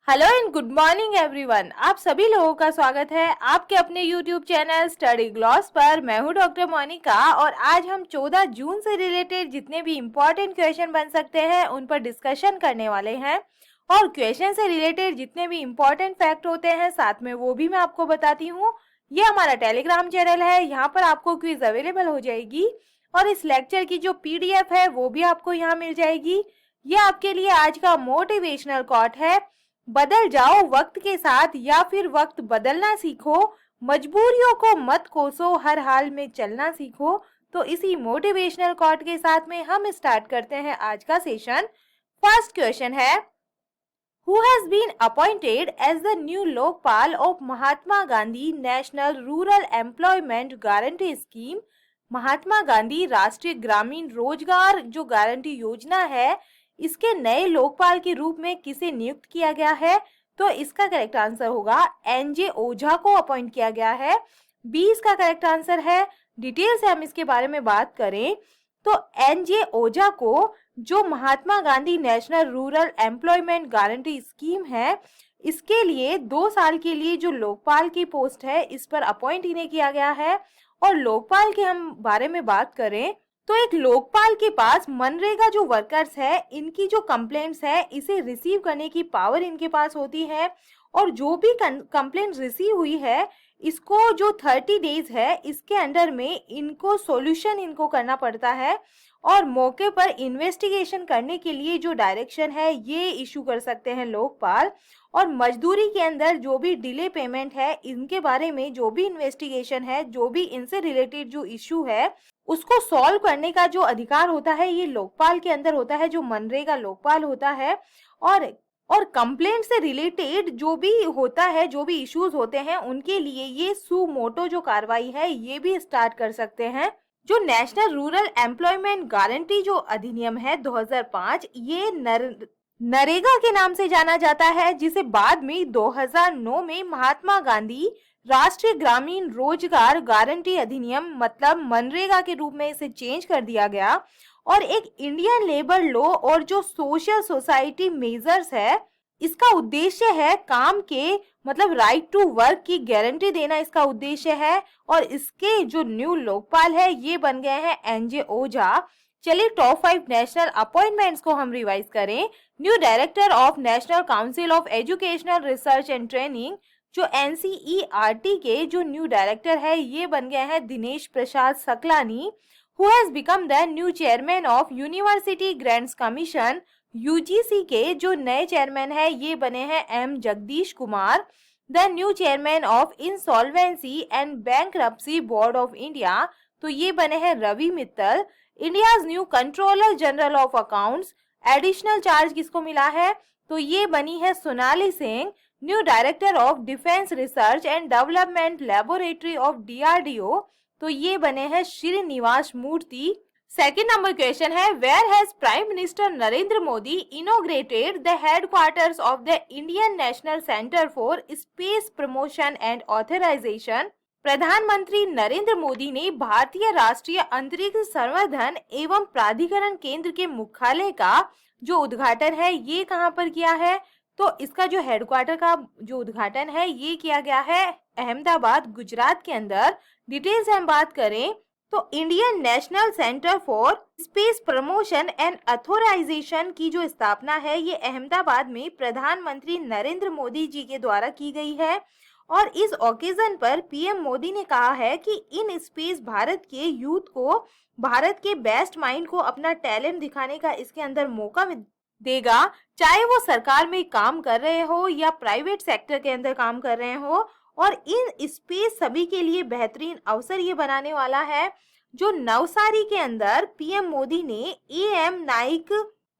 Hello and good morning everyone. आप सभी लोगों का स्वागत है आपके अपने यूट्यूब चैनल स्टडी ग्लॉस पर। मैं हूं डॉक्टर मोनिका और आज हम 14 जून से रिलेटेड जितने भी इम्पोर्टेंट क्वेश्चन बन सकते हैं उन पर डिस्कशन करने वाले हैं। और क्वेश्चन से रिलेटेड जितने भी इम्पोर्टेंट फैक्ट होते हैं साथ में वो भी मैं आपको बताती हूँ। ये हमारा टेलीग्राम चैनल है, यहाँ पर आपको क्विज अवेलेबल हो जाएगी और इस लेक्चर की जो PDF है वो भी आपको यहाँ मिल जाएगी। ये आपके लिए आज का मोटिवेशनल कोट है, बदल जाओ वक्त के साथ या फिर वक्त बदलना सीखो, मजबूरियों को मत कोसो, हर हाल में चलना सीखो। तो इसी मोटिवेशनल कोट के साथ में हम स्टार्ट करते हैं आज का सेशन। फर्स्ट क्वेश्चन है, Who has been appointed as the new Lokpal of Mahatma Gandhi National Rural Employment Guarantee Scheme? Mahatma Gandhi राष्ट्रीय ग्रामीण रोजगार जो गारंटी योजना है, इसके नए लोकपाल के रूप में किसे नियुक्त किया गया है? तो इसका करेक्ट आंसर होगा NJ ओझा को अपॉइंट किया गया है। बी इसका करेक्ट आंसर है। डिटेल से हम इसके बारे में बात करें तो NJ ओझा को जो Mahatma Gandhi national rural employment guarantee scheme है, इसके लिए 2 साल के लिए जो लोकपाल की पोस्ट है इस पर अपॉइंट इन्हें किया गया है। और लोकपाल के हम बारे में बात करें तो एक लोकपाल के पास मनरेगा जो वर्कर्स है इनकी जो कंप्लेंट्स है इसे रिसीव करने की पावर इनके पास होती है। और जो भी कंप्लेंट रिसीव हुई है इसको जो 30 डेज है इसके अंडर में इनको सॉल्यूशन इनको करना पड़ता है और मौके पर इन्वेस्टिगेशन करने के लिए जो डायरेक्शन है ये इशू कर सकते हैं लोकपाल। और मजदूरी के अंदर जो भी डिले पेमेंट है इनके बारे में जो भी इन्वेस्टिगेशन है, जो भी इनसे रिलेटेड जो इशू है उसको सॉल्व करने का जो अधिकार होता है ये लोकपाल के अंदर होता है, जो मनरेगा लोकपाल होता है। और कंप्लेंट से रिलेटेड जो भी होता है, जो भी इश्यूज होते हैं उनके लिए ये सुमोटो जो कार्रवाई है ये भी स्टार्ट कर सकते हैं। जो नेशनल रूरल एम्प्लॉयमेंट गारंटी जो अधिनियम है 2005 ये नरेगा के नाम से जाना जाता है, जिसे बाद में 2009 में महात्मा गांधी राष्ट्रीय ग्रामीण रोजगार गारंटी अधिनियम मतलब मनरेगा के रूप में इसे चेंज कर दिया गया। और एक इंडियन लेबर लॉ और जो सोशल सोसाइटी मेजर्स है इसका उद्देश्य है काम के मतलब राइट टू वर्क की गारंटी देना इसका उद्देश्य है। और इसके जो न्यू लोकपाल है ये बन गए हैं NJ ओझा। चलिए टॉप 5 नेशनल अपॉइंटमेंट्स को हम रिवाइज करें। New director of national council of educational research and training जो NCERT के जो न्यू डायरेक्टर है ये बन गए हैं Dinesh Prasad Saklani. Who has become the new chairman of University Grants Commission UGC के जो नए चेयरमैन है ये बने हैं M Jagdish Kumar. The new chairman of insolvency and bankruptcy board of India तो ये बने हैं Ravi Mittal. India's new controller general of accounts additional charge किसको मिला है? तो ये बनी है Sonali Singh. New director of defence research and development laboratory of DRDO तो ये बने हैं Srinivas Murthy. Second number question है, where has prime minister Narendra Modi inaugurated the headquarters of the Indian national centre for space promotion and authorisation? प्रधानमंत्री नरेंद्र मोदी ने भारतीय राष्ट्रीय अंतरिक्ष संवर्धन एवं प्राधिकरण केंद्र के मुख्यालय का जो उद्घाटन है ये कहाँ पर किया है? तो इसका जो हेडक्वार्टर का जो उद्घाटन है ये किया गया है अहमदाबाद गुजरात के अंदर। डिटेल से हम बात करें तो Indian national centre for space promotion and authorisation की जो स्थापना है ये अहमदाबाद में प्रधानमंत्री नरेंद्र मोदी जी के द्वारा की गई है। और इस ओकेजन पर PM मोदी ने कहा है कि इन स्पेस भारत के यूथ को, भारत के बेस्ट माइंड को अपना टैलेंट दिखाने का इसके अंदर मौका देगा, चाहे वो सरकार में काम कर रहे हो या प्राइवेट सेक्टर के अंदर काम कर रहे हो। और इन स्पेस सभी के लिए बेहतरीन अवसर ये बनाने वाला है। जो नवसारी के अंदर PM मोदी ने AM Naik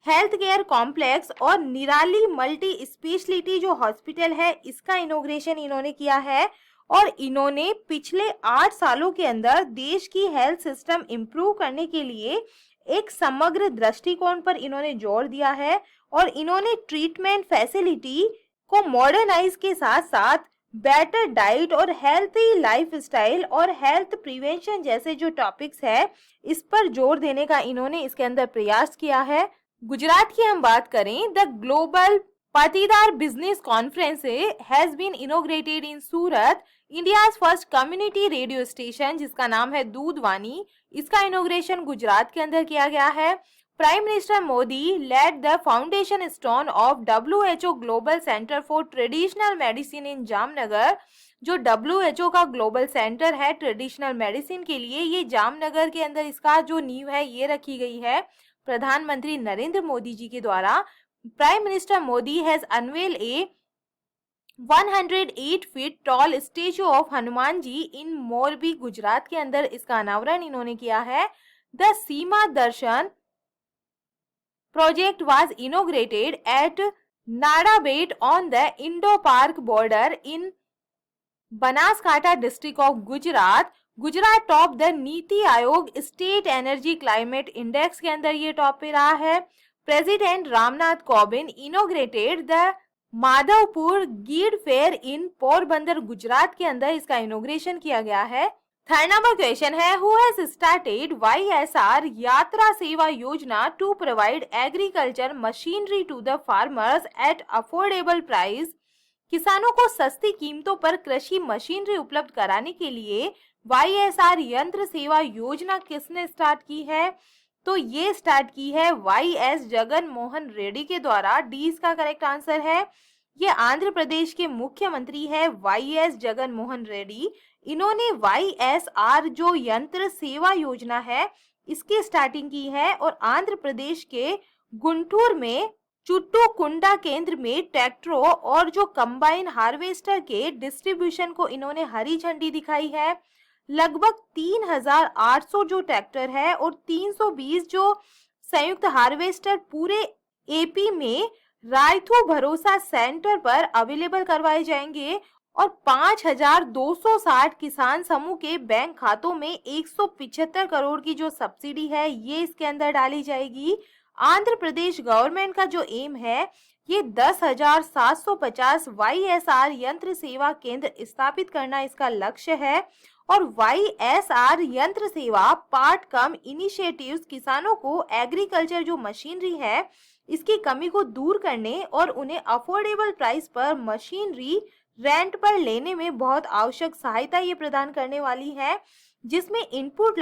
health care complex और निराली मल्टी स्पेशलिटी जो हॉस्पिटल है इसका इनॉग्रेशन इन्होंने किया है। और इन्होंने पिछले 8 सालों के अंदर देश की हेल्थ सिस्टम इम्प्रूव करने के लिए एक समग्र दृष्टिकोण पर इन्होंने जोर दिया है। और इन्होंने ट्रीटमेंट फैसिलिटी को मॉडर्नाइज के साथ साथ बेटर डाइट और हेल्थी लाइफस्टाइल और हेल्थ प्रिवेंशन जैसे जो टॉपिक्स है इस पर जोर देने का इन्होंने इसके अंदर प्रयास किया है। गुजरात की हम बात करें, the global Patidar Business Conference has been inaugurated in Surat. India's first community radio station जिसका नाम है दूधवानी, इसका इनोग्रेशन गुजरात के अंदर किया गया है। Prime minister Modi laid the foundation stone of WHO global centre for traditional medicine in Jamnagar. जो WHO का ग्लोबल सेंटर है ट्रेडिशनल मेडिसिन के लिए, ये जामनगर के अंदर इसका जो नींव है ये रखी गई है प्रधानमंत्री नरेंद्र मोदी जी के द्वारा। Prime Minister Modi has unveiled a 108 feet tall statue of Hanuman ji in Morbi, Gujarat के अंदर इसका अनावरण इन्होंने किया है। The Seema Darshan project was inaugurated at Nadabet on the Indo-Pak border in Banaskantha district of Gujarat. Gujarat top the NITI Aayog state energy climate index के अंदर ये टॉप पे रहा है। President Ramnath Kovind inaugurated the Madhavpur Ghed fair in Porbandar, Gujarat के अंदर इसका इनोग्रेशन किया गया है। थर्ड नंबर क्वेश्चन है, who has started YSR Yatra Seva Yojana to provide agriculture machinery to the farmers at affordable price. किसानों को सस्ती कीमतों पर कृषि मशीनरी उपलब्ध कराने के लिए YSR यंत्र सेवा योजना किसने स्टार्ट की है? तो ये स्टार्ट की है YS जगन मोहन रेड्डी के द्वारा। डी इसका करेक्ट आंसर है। ये आंध्र प्रदेश के मुख्यमंत्री है YS जगन मोहन रेड्डी। इन्होंने YSR जो यंत्र सेवा योजना है इसकी स्टार्टिंग की है और आंध्र प्रदेश के गुंटूर में चुट्टू कुंडा केंद्र में ट्रैक्टरों और जो कंबाइन हार्वेस्टर के डिस्ट्रीब्यूशन को इन्होंने हरी झंडी दिखाई है। लगभग 3800 जो ट्रैक्टर है और 320 जो संयुक्त हार्वेस्टर पूरे एपी में रायथू भरोसा सेंटर पर अवेलेबल करवाए जाएंगे और 5260 किसान समूह के बैंक खातों में 175 करोड़ की जो सब्सिडी है ये इसके अंदर डाली जाएगी। आंध्र प्रदेश गवर्नमेंट का जो एम है ये 10,750 YSR यंत्र सेवा केंद्र स्थापित करना इसका लक्ष्य है और YSR यंत्र सेवा पार्ट कम इनिशिएटिव्स किसानों को एग्रीकल्चर जो मशीनरी है इसकी कमी को दूर करने और उन्हें अफोर्डेबल प्राइस पर मशीनरी रेंट पर लेने में बहुत आवश्यक सहायता ये प्रदान करने वाली है, जिसमें इनपुट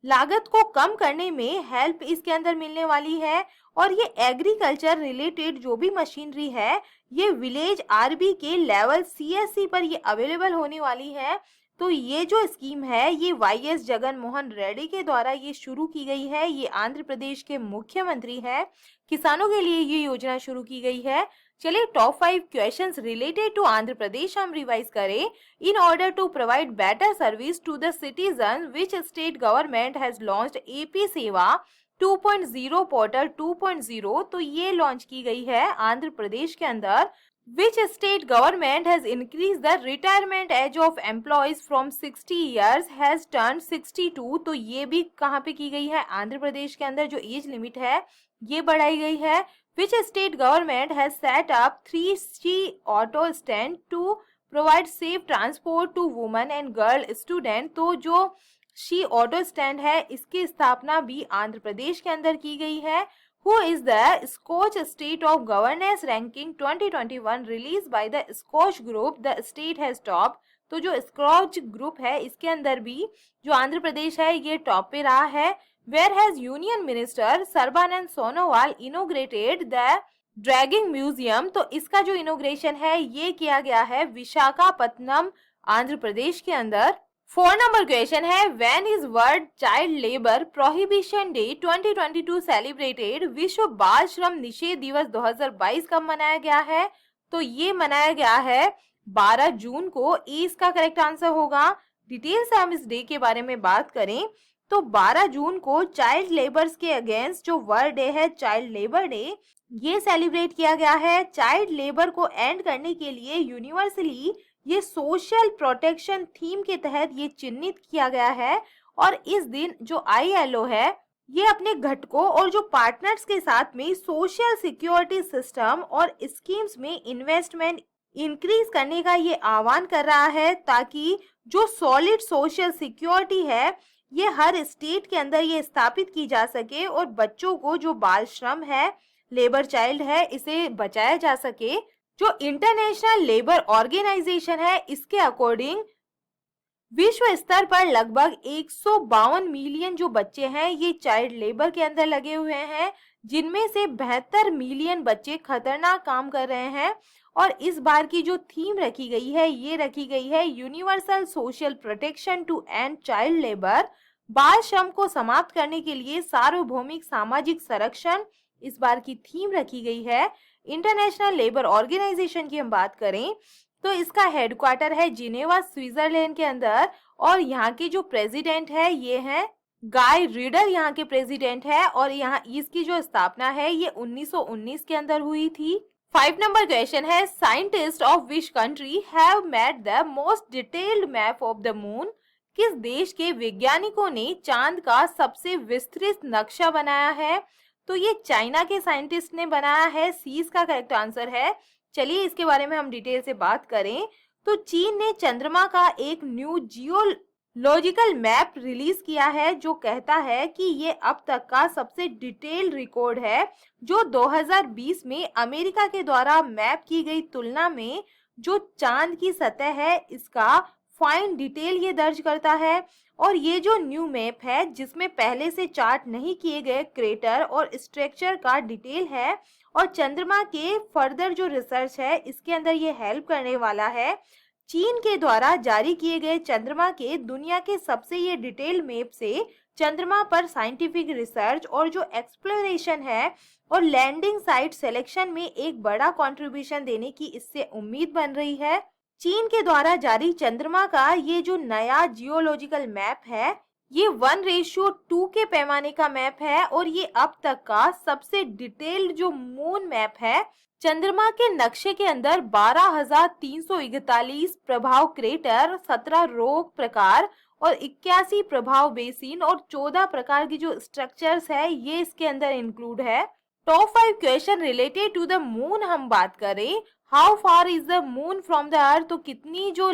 लागत को कम करने में हेल्प इसके अंदर मिलने वाली है। और ये एग्रीकल्चर रिलेटेड जो भी मशीनरी है ये विलेज आरबी के लेवल CSC पर ये अवेलेबल होने वाली है। तो ये जो स्कीम है ये YS जगन मोहन रेड्डी के द्वारा ये शुरू की गई है। ये आंध्र प्रदेश के मुख्यमंत्री है। किसानों के लिए ये योजना शुरू की गई है। चलिए top 5 questions related to Andhra Pradesh हम रिवाइज करें। In order to provide better service to the citizen which state government has launched AP Seva 2.0 portal 2.0। तो ये लॉन्च की गई है आंध्र प्रदेश के अंदर। Which state government has increased the retirement age of employees from 60 years has turned 62। तो ये भी कहाँ पे की गई है? आंध्र प्रदेश के अंदर जो एज लिमिट है ये बढ़ाई गई है। Which state government has set up 3C auto stand to provide safe transport to women and girl student। तो जो शी ऑटो स्टैंड है इसकी स्थापना भी आंध्र प्रदेश के अंदर की गई है। Who is the Scotch State of Governance Ranking 2021 released by the Scotch Group? The state has top। तो जो स्कॉच ग्रुप है इसके अंदर भी जो आंध्र प्रदेश है ये टॉप पे रहा है। Where has Union Minister Sarbananda Sonowal inaugurated the dragging museum? तो इसका जो इनोग्रेशन है ये किया गया है विशाखापत्तनम आंध्र प्रदेश के अंदर। 4 नंबर क्वेश्चन है, when is world child labour prohibition day 2022 celebrated? विश्व बाल श्रम निषेध दिवस 2022 कब मनाया गया है? तो ये मनाया गया है 12 जून को। इसका करेक्ट आंसर होगा। डिटेल से हम इस डे के बारे में बात करें तो 12 जून को चाइल्ड लेबर्स के अगेंस्ट जो वर्ल्ड डे है चाइल्ड लेबर डे ये सेलिब्रेट किया गया है। चाइल्ड लेबर को एंड करने के लिए यूनिवर्सली ये सोशल प्रोटेक्शन थीम के तहत ये चिन्हित किया गया है और इस दिन जो ILO है ये अपने घटकों और जो पार्टनर्स के साथ में सोशल सिक्योरिटी सिस्टम और स्कीम्स में इन्वेस्टमेंट इंक्रीज करने का ये आह्वान कर रहा है ताकि जो सॉलिड सोशल सिक्योरिटी है ये हर स्टेट के अंदर ये स्थापित की जा सके और बच्चों को जो बाल श्रम है लेबर चाइल्ड है इसे बचाया जा सके। जो इंटरनेशनल लेबर ऑर्गेनाइजेशन है इसके अकॉर्डिंग विश्व स्तर पर लगभग 152 मिलियन जो बच्चे हैं ये चाइल्ड लेबर के अंदर लगे हुए हैं, जिनमें से 72 मिलियन बच्चे खतरनाक काम कर रहे हैं। और इस बार की जो थीम रखी गई है ये रखी गई है universal social protection to end child labour, बाल श्रम को समाप्त करने के लिए सार्वभौमिक सामाजिक संरक्षण इस बार की थीम रखी गई है। इंटरनेशनल लेबर ऑर्गेनाइजेशन की हम बात करें तो इसका हेडक्वार्टर है जिनेवा स्विट्जरलैंड के अंदर, और यहाँ के जो प्रेसिडेंट है ये हैं गाय रीडर, यहाँ के प्रेसिडेंट है। और यहाँ इसकी जो स्थापना है ये 1919 के अंदर हुई थी। 5 नंबर क्वेश्चन है, scientist of which country have made the most detailed map of the moon. किस देश के वैज्ञानिकों ने चांद का सबसे विस्तृत नक्शा बनाया है? तो ये चाइना के साइंटिस्ट ने बनाया है, सी इसका करेक्ट आंसर है। चलिए इसके बारे में हम डिटेल से बात करें तो चीन ने चंद्रमा का एक न्यू जियोलॉजिकल मैप रिलीज किया है जो कहता है कि ये अब तक का सबसे डिटेल्ड रिकॉर्ड है, जो 2020 में अमेरिका के द्वारा मैप की गई तुलना में जो चांद की सतह है इसका फाइन डिटेल ये दर्ज करता है। और ये जो न्यू मैप है जिसमें पहले से चार्ट नहीं किए गए क्रेटर और स्ट्रक्चर का डिटेल है, और चंद्रमा के फर्दर जो रिसर्च है इसके अंदर ये हेल्प करने वाला है। चीन के द्वारा जारी किए गए चंद्रमा के दुनिया के सबसे ये डिटेल मैप से चंद्रमा पर साइंटिफिक रिसर्च और जो एक्सप्लोरेशन है और लैंडिंग साइट सिलेक्शन में एक बड़ा कंट्रीब्यूशन देने की इससे उम्मीद बन रही है। चीन के द्वारा जारी चंद्रमा का ये जो नया जियोलॉजिकल मैप है ये 1:2 के पैमाने का मैप है, और ये अब तक का सबसे डिटेल्ड जो मून मैप है। चंद्रमा के नक्शे के अंदर 12,341 प्रभाव क्रेटर, 17 रोग प्रकार और 81 प्रभाव बेसिन और 14 प्रकार की जो स्ट्रक्चर्स है ये इसके अंदर इंक्लूड है। Top 5 question related to the moon हम बात करें, how far is the moon from the earth, तो कितनी जो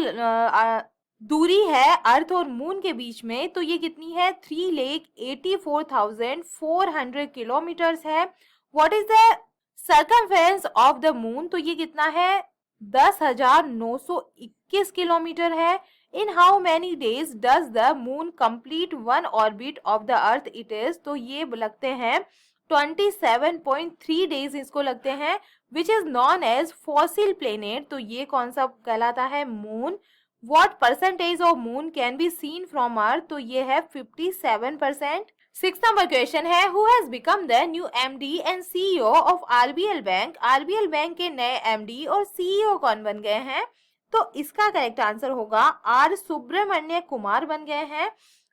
दूरी है अर्थ और मून के बीच में, तो ये कितनी है 3,84,400 किलोमीटर्स है। What is the circumference of the moon, तो ये कितना है 10,921 किलोमीटर है। In how many days does the moon complete one orbit of the earth it is, तो ये लगते हैं 27.3 डेज इसको लगते हैं, which is known as fossil planet, तो ये कौन सा कहलाता है moon. What percentage of moon can be seen from Earth, तो ये है 57%। 6 नंबर क्वेश्चन है, who has become the new MD and CEO of RBL Bank, RBL bank के नए MD और CEO कौन बन गए हैं? तो इसका करेक्ट आंसर होगा आर सुब्रमण्य कुमार बन गए हैं।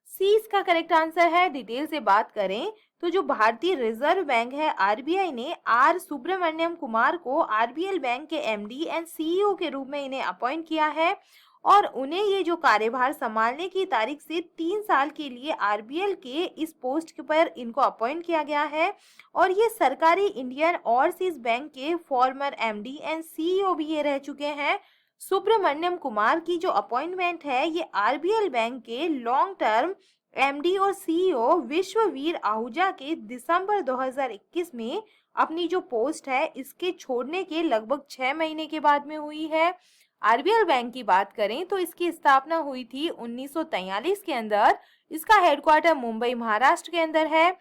सी इसका करेक्ट आंसर है। डिटेल से बात करें तो जो भारतीय रिजर्व बैंक है आरबीआई ने आर सुब्रमण्यम कुमार को आरबीएल बैंक के एमडी एंड सीईओ के रूप में इन्हें अपॉइंट किया है, और उन्हें ये जो कार्यभार संभालने की तारीख से 3 साल के लिए आरबीएल के इस पोस्ट पर इनको अपॉइंट किया गया है। और ये सरकारी इंडियन ओवरसीज बैंक के फॉर्मर एमडी एंड सीईओ भी ये रह चुके हैं। सुब्रमण्यम कुमार की जो अपॉइंटमेंट है ये आरबीएल बैंक के लॉन्ग टर्म एमडी और सीईओ विश्ववीर आहूजा के दिसंबर 2021 में अपनी जो पोस्ट है इसके छोड़ने के लगभग 6 महीने के बाद में हुई है। आरबीएल बैंक की बात करें तो इसकी स्थापना हुई थी 1943 के अंदर। इसका हेडक्वार्टर मुंबई महाराष्ट्र के अंदर है।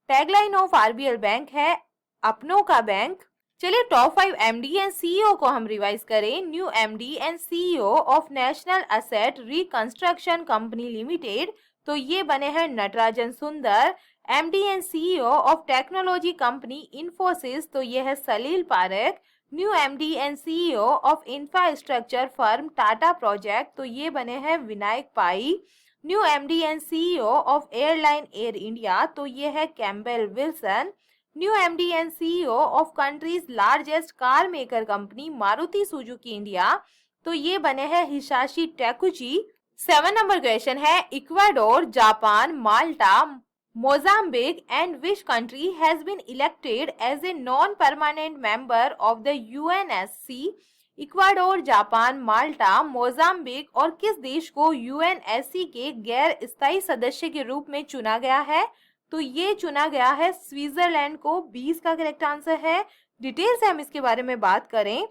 टैगलाइन ऑफ आरबीएल बैंक है अपनों का बैंक। चलिए टॉप 5 एमडी एंड सीईओ को हम रिवाइज करें। New MD and CEO of national asset reconstruction company limited, तो ये बने हैं Natarajan Sundar. MD and CEO of technology company Infosys, तो ये है Salil Parekh. New MD and CEO of infrastructure firm Tata project, तो ये बने हैं Vinayak Pai. New MD and CEO of airline air India, तो ये है Campbell Wilson. New MD and CEO of country's largest car maker company Maruti Suzuki India, तो ये बने हैं हिसाशी टेकुची। 7 नंबर क्वेश्चन है, Ecuador, Japan, Malta, Mozambique and which country has been elected as a non-permanent member of the UNSC? Ecuador, Japan, Malta, Mozambique और किस देश को UNSC के गैर स्थायी सदस्य के रूप में चुना गया है? तो ये चुना गया है स्विट्जरलैंड को, 20 का करेक्ट आंसर है। डिटेल से हम इसके बारे में बात करें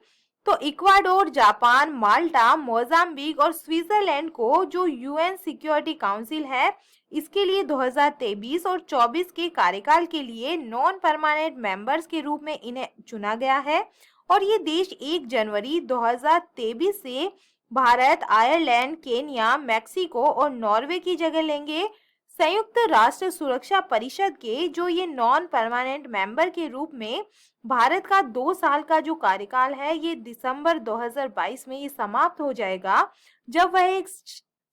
तो इक्वाडोर, जापान, माल्टा, मोजाम्बिक और स्विट्जरलैंड को जो यूएन सिक्योरिटी काउंसिल है इसके लिए 2023 और 24 के कार्यकाल के लिए नॉन परमानेंट मेंबर्स के रूप में इन्हें चुना गया है। और ये देश 1 जनवरी 2023 से भारत, आयरलैंड, केन्या, मैक्सिको और नॉर्वे की जगह लेंगे। संयुक्त राष्ट्र सुरक्षा परिषद के जो ये नॉन परमानेंट मेंबर के रूप में भारत का 2 साल का जो कार्यकाल है ये दिसंबर 2022 में ये समाप्त हो जाएगा, जब वह एक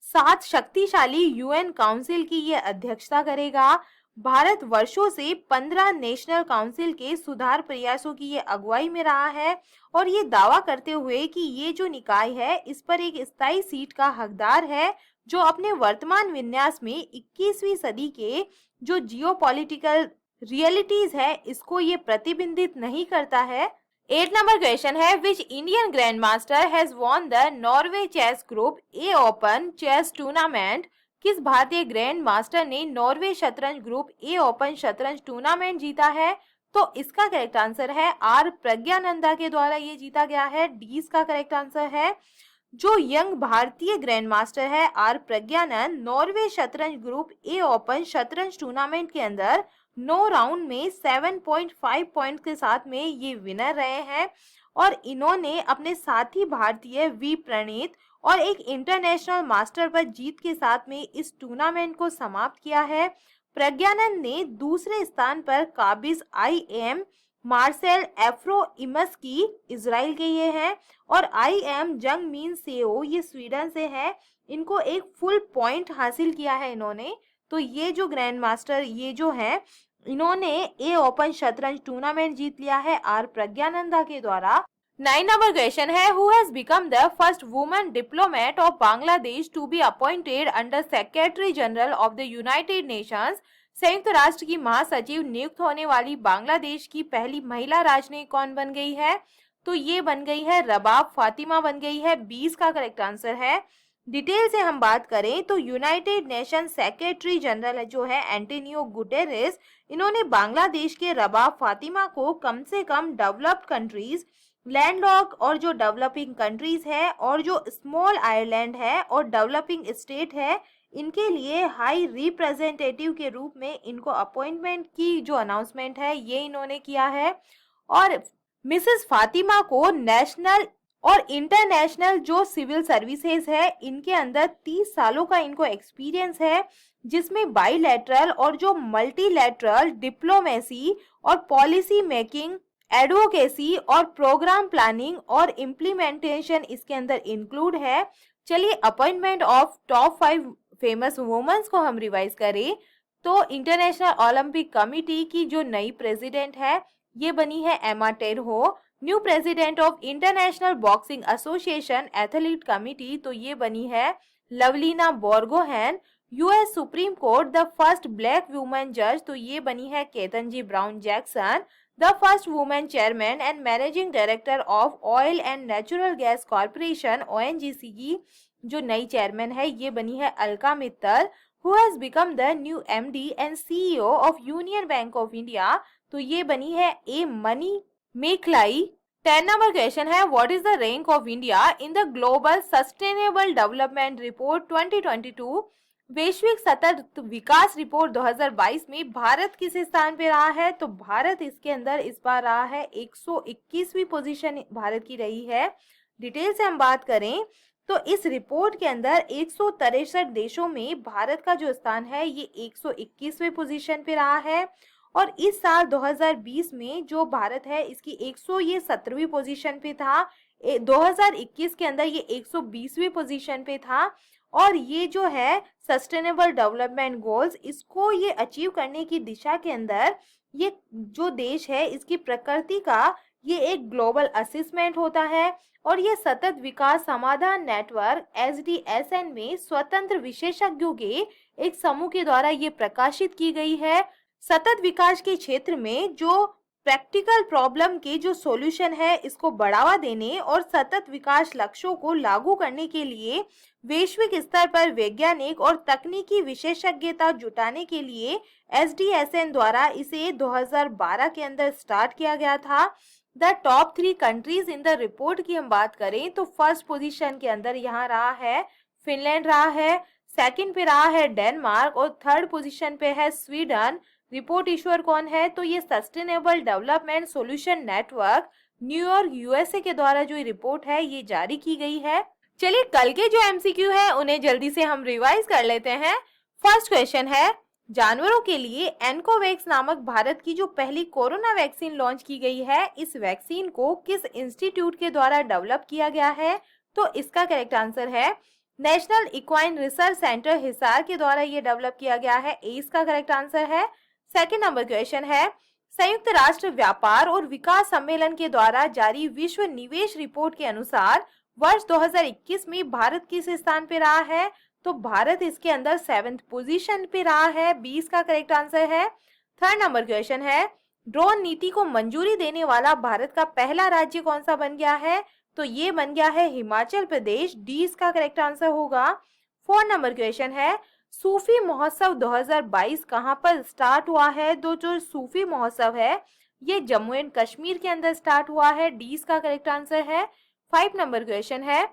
7 शक्तिशाली यूएन काउंसिल की ये अध्यक्षता करेगा। भारत वर्षों से 15 नेशनल काउंसिल के सुधार प्रयासों की ये अगुवाई में रहा है और ये दावा करते हुए कि ये जो निकाय है इस पर एक स्थायी सीट का हकदार है, जो अपने वर्तमान विन्यास में 21वीं सदी के जो जियोपॉलिटिकल रियलिटीज है इसको ये प्रतिबिंबित नहीं करता है। 8 नंबर क्वेश्चन है, which Indian grand master has won the Norway chess group A open chess tournament. किस भारतीय ग्रैंड मास्टर ने नॉर्वे शतरंज ग्रुप ए ओपन शतरंज टूर्नामेंट जीता है? तो इसका करेक्ट आंसर है आर प्रज्ञानंदा के द्वारा ये जीता गया है। डी इसका करेक्ट आंसर है। जो यंग भारतीय ग्रैंड मास्टर है आर प्रज्ञानंद, नॉर्वे शतरंज ग्रुप ए ओपन शतरंज टूर्नामेंट के अंदर 9 राउंड में 7.5 पॉइंट के साथ में ये विनर रहे हैं और इन्होंने अपने साथी भारतीय वी प्रणीत और एक इंटरनेशनल मास्टर पर जीत के साथ में इस टूर्नामेंट को समाप्त किया है। प्रज्ञानंद ने दूसरे स्थान पर काबिज IM मार्सेल एफ्रोइमस्की इजराइल के ये हैं और IM जंग मीन सेओ ये स्वीडन से है। इनको एक फुल पॉइंट हासिल किया है इन्होंने। तो ये जो ग्रैंड मास्टर ये जो है इन्होंने ए ओपन शतरंज टूर्नामेंट जीत लिया है आर प्रज्ञानंदा के द्वारा। 9 नंबर क्वेश्चन है, who has become the first woman diplomat of Bangladesh to be appointed under secretary general of the United Nations. संयुक्त राष्ट्र की महासचिव नियुक्त होने वाली बांग्लादेश की पहली महिला राजनयिक कौन बन गई है? तो ये बन गई है रबाब फातिमा बन गई है। 20 का करेक्ट आंसर है। डिटेल से हम बात करें तो यूनाइटेड नेशन सेक्रेटरी जनरल जो है एंटोनियो गुटेरेस, इन्होंने बांग्लादेश के रबाब फातिमा को कम से कम डेवलप्ड कंट्रीज, लैंडलॉक और जो डेवलपिंग कंट्रीज है और जो स्मॉल आइलैंड है और डेवलपिंग स्टेट है इनके लिए हाई रिप्रेजेंटेटिव के रूप में इनको अपॉइंटमेंट की जो अनाउंसमेंट है ये इन्होंने किया है। और मिसेस फातिमा को नेशनल और इंटरनेशनल जो सिविल सर्विसेज है इनके अंदर 30 सालों का इनको एक्सपीरियंस है, जिसमें बाईलैटरल और जो मल्टीलैटरल डिप्लोमेसी और पॉलिसी मेकिंग, एडवोकेसी और प्रोग्राम प्लानिंग और इम्प्लीमेंटेशन इसके अंदर इंक्लूड है। चलिए appointment of top 5 famous women's को हम रिवाइज करें तो इंटरनेशनल ओलंपिक कमिटी की जो नई प्रेसिडेंट है ये बनी है Emma Terho. New president of international boxing association athlete committee तो ये बनी है Lovlina Borgohain. US supreme court the first black women जज तो ये बनी है Ketanji Brown Jackson. The first women chairman and managing director of oil and natural gas corporation ONGC की जो नई चेयरमैन है ये बनी है Alka Mittal. Who has become the new MD and CEO of union bank of India तो ये बनी है ए मनी मेखलाई। 10 नंबर क्वेश्चन है, what is the rank of India in the global sustainable development report 2022? वैश्विक सतत विकास रिपोर्ट 2022 में भारत किस स्थान पे रहा है? तो भारत इसके अंदर इस बार रहा है 121वीं पोजीशन भारत की रही है। डिटेल से हम बात करें तो इस रिपोर्ट के अंदर 163 देशों में भारत का जो स्थान है ये 121वें पोजीशन पे रहा है और इस साल 2020 में जो भारत है इसकी 117वीं पोजीशन पे था। 2021 के अंदर ये 120वीं पोजीशन पे था और ये जो है सस्टेनेबल डेवलपमेंट गोल्स इसको ये अचीव करने की दिशा के अंदर ये जो देश है इसकी प्रकृति का ये एक ग्लोबल असेसमेंट होता है और ये सतत विकास समाधान नेटवर्क SDSN में स्वतंत्र विशेषज्ञों के एक समूह के द्वारा ये प्रकाशित की गई है। सतत विकास के क्षेत्र में जो प्रैक्टिकल प्रॉब्लम के जो सॉल्यूशन है इसको बढ़ावा देने और सतत विकास लक्ष्यों को लागू करने के लिए वैश्विक स्तर पर वैज्ञानिक और तकनीकी विशेषज्ञता जुटाने के लिए SDSN द्वारा इसे 2012 के अंदर स्टार्ट किया गया था। The top 3 countries in the report की हम बात करें तो फर्स्ट पोजीशन के अंदर यहाँ रहा है फिनलैंड, रहा है सेकंड पे रहा है डेनमार्क और थर्ड पोजीशन पे है स्वीडन। रिपोर्ट इश्यूअर कौन है तो ये sustainable development solution network New York USA के द्वारा जो रिपोर्ट है ये जारी की गई है। चलिए कल के जो MCQ है उन्हें जल्दी से हम रिवाइज कर लेते हैं। फर्स्ट क्वेश्चन है, जानवरों के लिए एनकोवैक्स नामक भारत की जो पहली कोरोना वैक्सीन लॉन्च की गई है, इस वैक्सीन को किस इंस्टीट्यूट के द्वारा डेवलप किया गया है? तो इसका करेक्ट आंसर है national equine research centre Hisar के द्वारा ये डेवलप किया गया है। ए इसका करेक्ट आंसर है। सेकेंड नंबर क्वेश्चन है, संयुक्त राष्ट्र व्यापार और विकास सम्मेलन के द्वारा जारी विश्व निवेश रिपोर्ट के अनुसार वर्ष 2021 में भारत किस स्थान पे रहा है? तो भारत इसके अंदर 7th पोजीशन पे रहा है। 20 का करेक्ट आंसर है। थर्ड नंबर क्वेश्चन है, ड्रोन नीति को मंजूरी देने वाला भारत का पहला राज्य कौन सा बन गया है? तो ये बन गया है हिमाचल प्रदेश। डी इसका करेक्ट आंसर होगा। फोर्थ नंबर क्वेश्चन है, सूफी महोत्सव 2022 कहां पर स्टार्ट हुआ है? तो जो सूफी महोत्सव है ये जम्मू एंड कश्मीर के अंदर स्टार्ट हुआ है। डी इसका करेक्ट आंसर है। 5 नंबर क्वेश्चन है,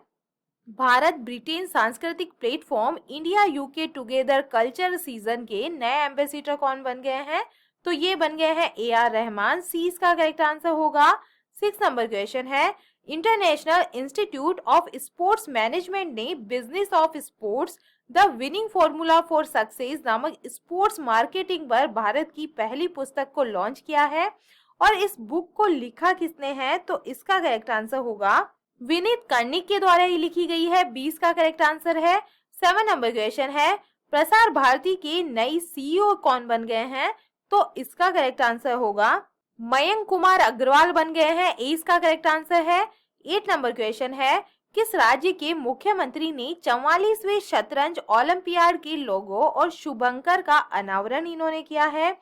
भारत ब्रिटेन सांस्कृतिक platform India UK together culture season के नए एम्बेसडर कौन बन गए हैं? तो ये बन गए हैं AR रहमान। सी इसका करेक्ट आंसर होगा। 6 नंबर क्वेश्चन है, international institute of sports management ने business of sports the winning formula for success नामक स्पोर्ट्स मार्केटिंग पर भारत की पहली पुस्तक को लॉन्च किया है और इस बुक को लिखा किसने है? तो इसका करेक्ट आंसर होगा विनीत कर्णिक के द्वारा ही लिखी गई है। 20 का करेक्ट आंसर है। 7 नंबर क्वेश्चन है, प्रसार भारती के नई CEO कौन बन गए हैं? तो इसका करेक्ट आंसर होगा मयंक कुमार अग्रवाल बन गए हैं। ए इसका करेक्ट आंसर है। 8 नंबर क्वेश्चन है, किस राज्य के मुख्यमंत्री ने 44वें शतरंज ओलंपियाड के लोगो और शुभंकर का अनावरण इन्होंने किया है?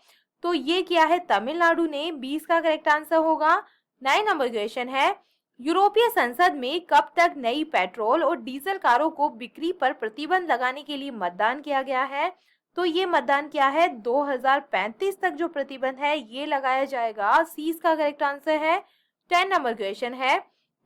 तो ये किया है तमिलनाडु ने। 20 का करेक्ट आंसर होगा। 9 नंबर क्वेश्चन है, यूरोपीय संसद में कब तक नई पेट्रोल और डीजल कारों को बिक्री पर प्रतिबंध लगाने के लिए मतदान किया गया है? तो ये मतदान क्या है 2035 तक जो प्रतिबंध है ये लगाया जाएगा। सी इसका करेक्ट आंसर है। 10 नंबर क्वेश्चन है,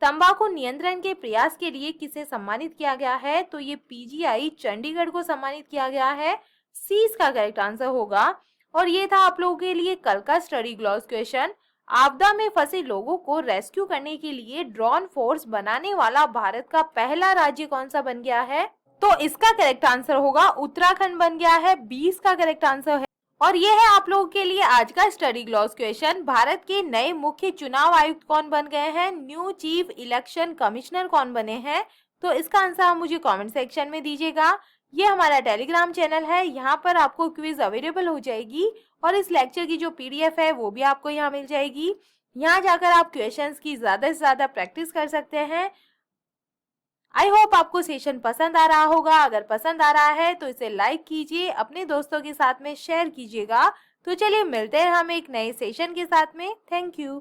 तंबाकू नियंत्रण के प्रयास के लिए किसे सम्मानित किया गया है? तो ये PGI चंडीगढ़ को सम्मानित किया गया है। सी इसका करेक्ट आंसर होगा। और ये था आप लोगों के लिए कल का स्टडी ग्लॉस क्वेश्चन। आपदा में फंसे लोगों को रेस्क्यू करने के लिए ड्रोन फोर्स बनाने वाला भारत का पहला राज्य कौन सा बन गया है? तो इसका करेक्ट आंसर होगा उत्तराखंड बन गया है। 20 का करेक्ट आंसर है। और ये है आप लोगों के लिए आज का स्टडी ग्लॉस क्वेश्चन। भारत के नए मुख्य चुनाव आयुक्त कौन बन गए हैं? न्यू चीफ इलेक्शन कमिश्नर कौन बने हैं? तो इसका आंसर आप मुझे कमेंट सेक्शन में दीजिएगा। ये हमारा टेलीग्राम चैनल है, यहाँ पर आपको क्विज अवेलेबल हो जाएगी और इस लेक्चर की जो PDF है वो भी आपको यहाँ मिल जाएगी। यहाँ जाकर आप क्वेश्चंस की ज्यादा से ज्यादा प्रैक्टिस कर सकते हैं। आई होप आपको सेशन पसंद आ रहा होगा। अगर पसंद आ रहा है तो इसे लाइक कीजिए, अपने दोस्तों के साथ में शेयर कीजिएगा। तो चलिए मिलते हैं हम एक नए सेशन के साथ में। Thank you.